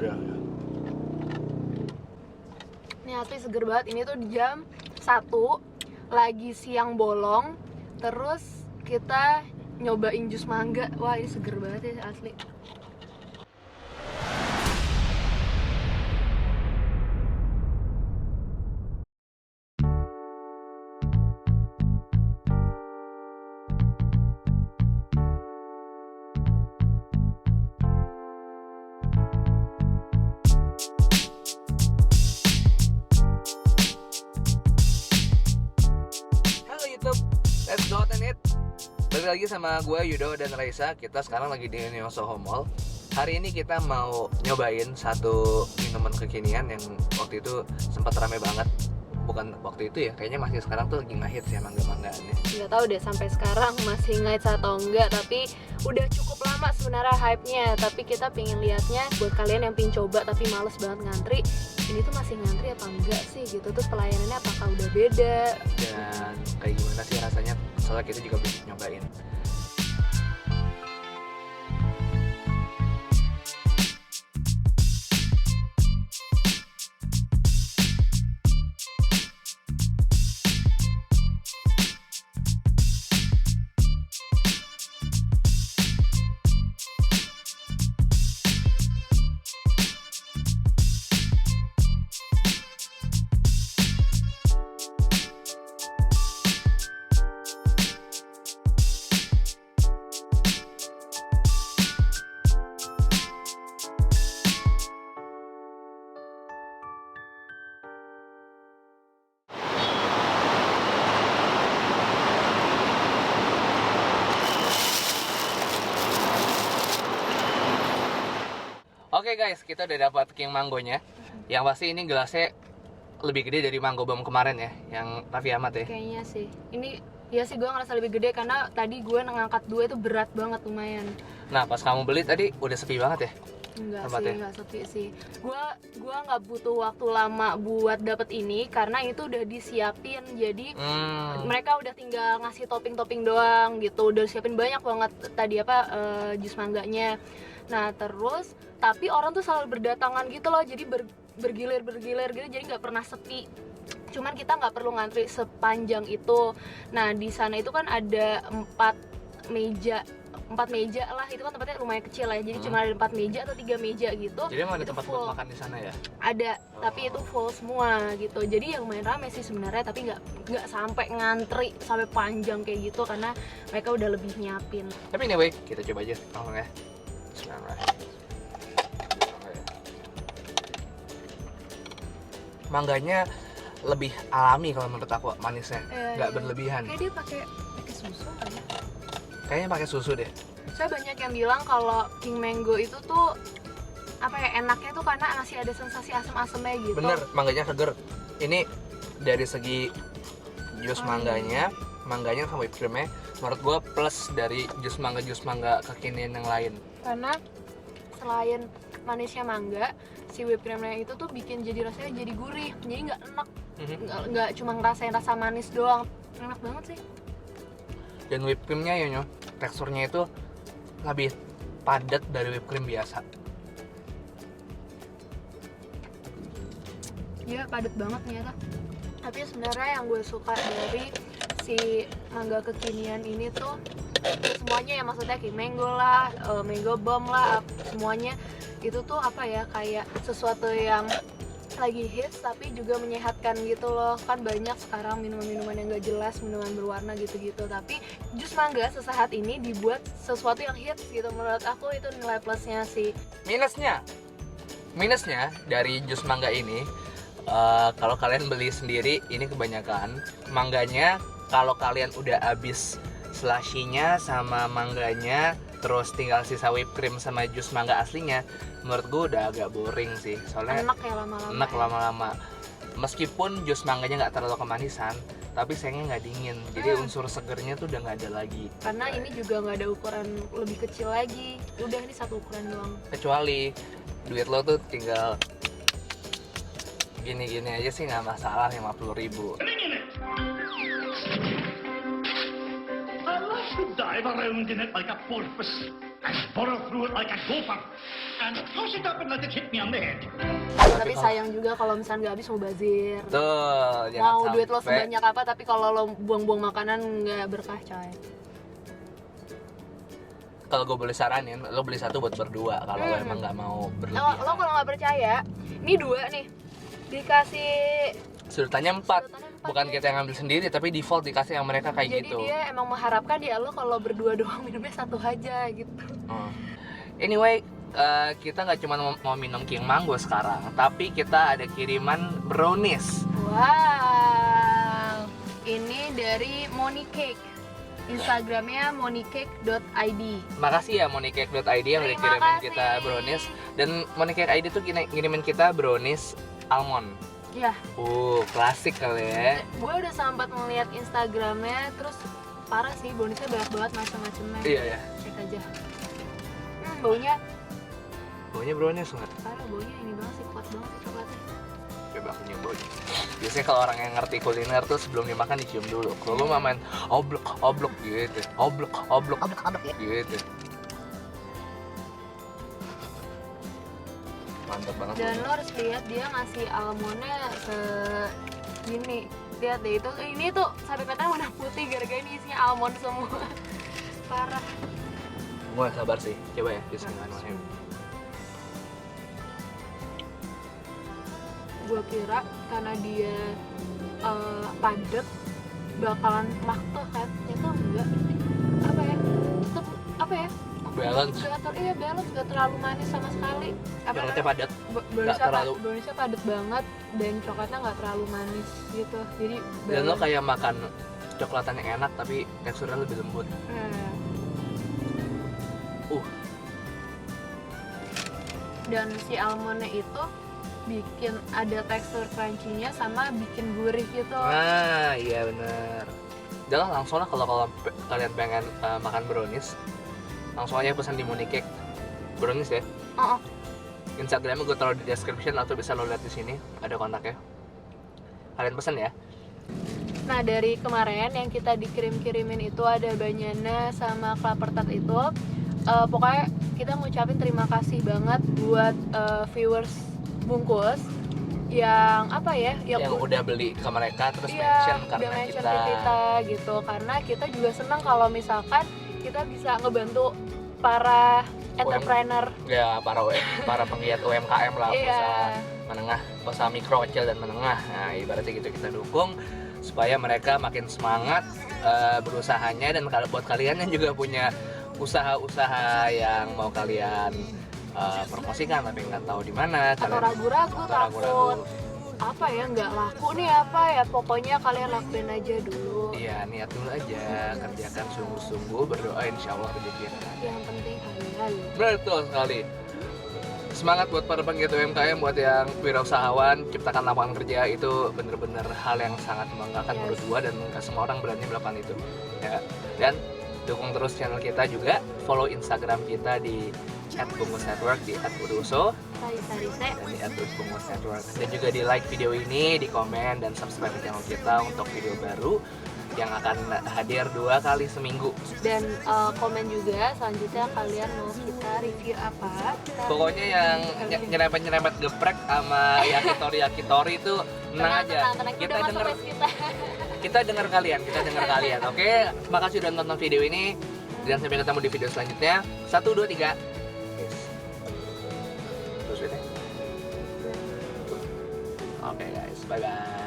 Iya. Ini asli seger banget. Ini tuh di jam 1 lagi siang bolong. Terus kita nyobain jus mangga. Wah, ini seger banget ya asli. Halo YouTube, let's go and eat. Balik lagi sama gue Yudo dan Raisa. Kita sekarang lagi di Neo Soho Mall. Hari ini kita mau nyobain satu minuman kekinian yang waktu itu sempat rame banget. Bukan waktu itu ya, kayaknya masih sekarang tuh lagi ngehits ya mangga-manggaannya. Nggak tahu deh sampai sekarang masih ngehits atau enggak, tapi udah cukup lama sebenarnya hype-nya. Tapi kita pengen lihatnya buat kalian yang pengen coba tapi males banget ngantri, ini tuh masih ngantri apa enggak sih gitu. Terus pelayanannya apakah udah beda Dan kayak gimana sih rasanya, soalnya kita juga belum nyobain. Oke guys, kita udah dapat King Mangonya. Yang pasti ini gelasnya lebih gede dari Mango Bomb kemarin ya, yang Raffi Ahmad ya. kayaknya sih. Ini ya sih gue ngerasa lebih gede karena tadi gue ngangkat 2 itu berat banget lumayan. Nah pas kamu beli tadi udah sepi banget ya. Enggak Tempatnya? sih, enggak sepi sih. Gua nggak butuh waktu lama buat dapet ini karena itu udah disiapin. Jadi mereka udah tinggal ngasih topping-topping doang gitu. Udah siapin banyak banget tadi jus mangganya. Nah terus tapi orang tuh selalu berdatangan gitu loh. Jadi bergilir gitu. Jadi nggak pernah sepi. Cuman kita nggak perlu ngantri sepanjang itu. Nah di sana itu kan ada 4 meja lah, itu kan tempatnya lumayan kecil ya, jadi cuma ada 4 meja atau 3 meja gitu. Jadi emang ada itu tempat full. buat makan di sana ya? Ada, tapi itu full semua gitu. Jadi yang lumayan rame sih sebenarnya, tapi nggak sampai ngantri sampai panjang kayak gitu karena mereka udah lebih nyiapin. Tapi anyway, kita coba aja langsung ya. Bismillahirrahmanirrahim. Mangganya lebih alami kalau menurut aku, manisnya nggak berlebihan. Kayak dia pakai susu kan ya? Kayaknya pakai susu deh. Saya banyak yang bilang kalau King Mango itu tuh enaknya tuh karena masih ada sensasi asam-asamnya gitu. Bener, mangganya seger. Ini dari segi jus mangganya sama whipped creamnya, menurut gue plus dari jus mangga kekinian yang lain. Karena selain manisnya mangga, si whipped creamnya itu tuh bikin jadi rasanya jadi gurih, jadi nggak enak, nggak cuma ngerasain rasa manis doang. Enak banget sih. Dan whipped creamnya ya teksturnya itu lebih padat dari whipped cream biasa. Iya padat banget ternyata. Tapi sebenarnya yang gue suka dari si mangga kekinian ini tuh semuanya ya, maksudnya King Mango lah, Mango Bomb lah, semuanya itu tuh kayak sesuatu yang lagi hits tapi juga menyehatkan gitu loh. Kan banyak sekarang minuman-minuman yang gak jelas, minuman berwarna gitu-gitu, tapi jus mangga sesaat ini dibuat sesuatu yang hits gitu. Menurut aku itu nilai plusnya sih. Minusnya dari jus mangga ini, kalau kalian beli sendiri ini kebanyakan mangganya, kalau kalian udah habis slushy-nya sama mangganya, terus tinggal sisa whipped cream sama jus mangga aslinya, menurut gue udah agak boring sih. Soalnya Enak ya lama-lama. enak lama-lama. Meskipun jus mangganya nggak terlalu kemanisan, tapi sayangnya nggak dingin. Jadi unsur segernya tuh udah nggak ada lagi. Karena ini juga nggak ada ukuran lebih kecil lagi. Udah ini satu ukuran doang. Kecuali duit lo tuh tinggal gini-gini aja sih nggak masalah, 50.000. I like to dive around in it like a porpoise and burrow through it like a gopher. And toss it up and let it hit me on the head. Tapi sayang juga kalau misalnya nggak habis mau bazir. Tuh, Mau duit lo sampai sebanyak apa tapi kalau lo buang-buang makanan nggak berkah coy. kalau gue boleh saranin, lo beli satu buat berdua kalau lo emang nggak mau berlebihan. Lo kalau nggak percaya, ini 2 nih dikasih Sudutannya 4. sudutannya 4 Bukan nih. kita yang ambil sendiri, tapi default dikasih yang mereka kayak Jadi gitu. dia emang mengharapkan ya lo kalau berdua doang minumnya 1 aja gitu. Anyway, kita nggak cuma mau minum King Mango sekarang, tapi kita ada kiriman brownies. Wow, ini dari Money Cake. Instagramnya moneycake.id. Makasih ya moneycake.id yang udah Terima kirimin kasih. kita brownies. Dan moneycake.id tuh ngirimin kita brownies almond. Ya, Klasik kali ya. gue udah sempat ngeliat Instagramnya, terus parah sih, browniesnya banyak banget macam-macamnya. Iya ya. Cek aja. Baunya Baunya brownies banget. parah, baunya ini banget sih, kuat banget sih coklatnya. Coba aku nyoba. Biasanya kalau orang yang ngerti kuliner tuh sebelum dimakan dicium dulu. Kalau lu mah main oblok gitu. Oblok gitu. Mantap banget. Dan lo harus lihat dia ngasih almondnya segini. Lihat deh itu, ini tuh sampai petanya warna putih gara-gara ini isinya almond semua. Parah. Gua gak sabar sih. Coba ya, bismillahirrahmanirrahim. Gue kira karena dia padat bakalan makto kan, ternyata enggak. Apa ya? Tetep, apa ya? Balance. Balance, gak terlalu manis sama sekali. Coklatnya padat. Browniesnya terlalu- browniesnya padat banget dan coklatnya nggak terlalu manis gitu. Jadi Dan lo balance. kayak makan coklatan yang enak tapi teksturnya lebih lembut. Dan si almondnya itu bikin ada tekstur crunchy-nya sama bikin gurih gitu. Nah, iya bener. Jangan langsung lah kalau kalian pengen makan brownies, langsung aja pesan di Money Cake brownies ya. Oh, Instagramnya gue taruh di description atau bisa lo lihat di sini, ada kontaknya. Kalian pesan ya. Nah, dari kemarin yang kita dikirim-kirimin itu ada banana sama kelapa tart itu. Pokoknya kita ngucapin terima kasih banget buat viewers Bungkus yang apa ya, Yang udah beli ke mereka terus iya, mention karena udah mention kita. ke kita gitu. Karena kita juga senang kalau misalkan kita bisa ngebantu para entrepreneur. Ya para penggiat UMKM lah, Iya. usaha menengah, usaha mikro, kecil dan menengah. Nah, ibaratnya gitu kita dukung supaya mereka makin semangat berusahanya. Dan kalau buat kalian yang juga punya usaha-usaha yang mau kalian promosikan tapi nggak tahu di mana, Atau kalian ragu-ragu, atau takut ragu-ragu. apa ya, nggak laku nih apa ya, pokoknya kalian lakuin aja dulu. Iya, niat dulu aja, kerjakan sungguh-sungguh, berdoa insya Allah rezeki. Yang penting halal. Betul sekali. Semangat buat para penggiat UMKM, buat yang wirausahawan, ciptakan lapangan kerja, itu bener-bener hal yang sangat membanggakan Yes. menurut gua, dan nggak semua orang berani melakukan itu. Ya. Dan dukung terus channel kita juga, follow Instagram kita di @bungkusnetwork, di @uduso, Sarise. dan di @bungkusnetwork. Dan juga di like video ini, di komen, dan subscribe channel kita untuk video baru yang akan hadir 2 kali seminggu. Dan komen juga selanjutnya kalian mau kita review apa. Pokoknya yang nyerempet-nyerempet geprek sama yakitori itu tenang aja. Tenang. Kita Udah masuk denger list kita. kita dengar kalian. Oke, makasih udah nonton video ini dan sampai ketemu di video selanjutnya. 1 2 3. Terus ya. Oke guys, bye bye.